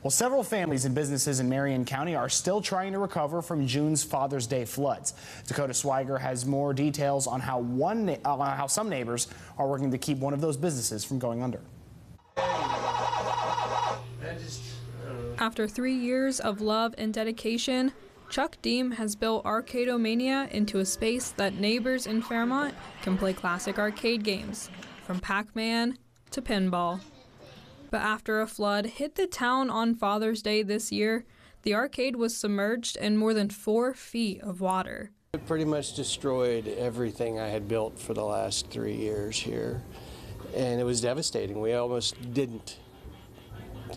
Well, several families and businesses in Marion County are still trying to recover from June's Father's Day floods. Dakota Swiger has more details on how some neighbors are working to keep one of those businesses from going under. After 3 years of love and dedication, Chuck Deem has built Arcade-O-Mania into a space that neighbors in Fairmont can play classic arcade games, from Pac-Man to Pinball. But after a flood hit the town on Father's Day this year, the arcade was submerged in more than 4 feet of water. It pretty much destroyed everything I had built for the last 3 years here, and it was devastating. We almost didn't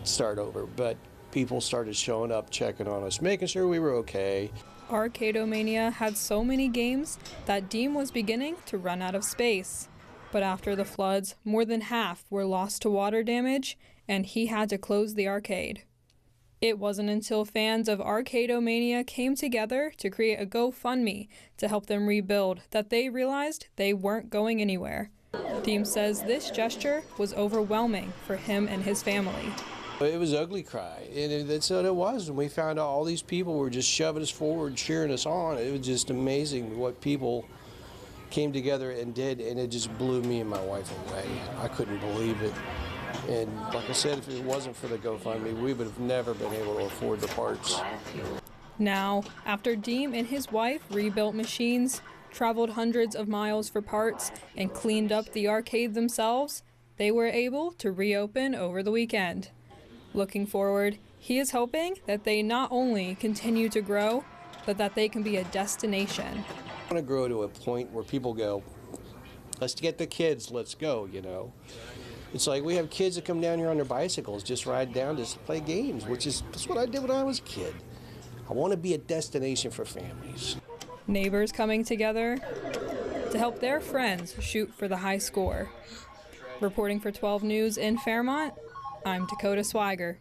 start over, but people started showing up, checking on us, making sure we were okay. Arcade-O-Mania had so many games that Deem was beginning to run out of space. But after the floods, more than half were lost to water damage, and he had to close the arcade. It wasn't until fans of Arcade-O-Mania came together to create a GoFundMe to help them rebuild that they realized they weren't going anywhere. Deem says this gesture was overwhelming for him and his family. It was ugly cry, and that's what it was. When we found out all these people were just shoving us forward, cheering us on, it was just amazing what people came together and did, and it just blew me and my wife away. I couldn't believe it. And like I said, if it wasn't for the GoFundMe, we would have never been able to afford the parts. Now, after Deem and his wife rebuilt machines, traveled hundreds of miles for parts, and cleaned up the arcade themselves, they were able to reopen over the weekend. Looking forward, he is hoping that they not only continue to grow, but that they can be a destination. I want to grow to a point where people go, let's get the kids, let's go, you know. It's like we have kids that come down here on their bicycles, just ride down, just play games, that's what I did when I was a kid. I want to be a destination for families. Neighbors coming together to help their friends shoot for the high score. Reporting for 12 News in Fairmont, I'm Dakota Swiger.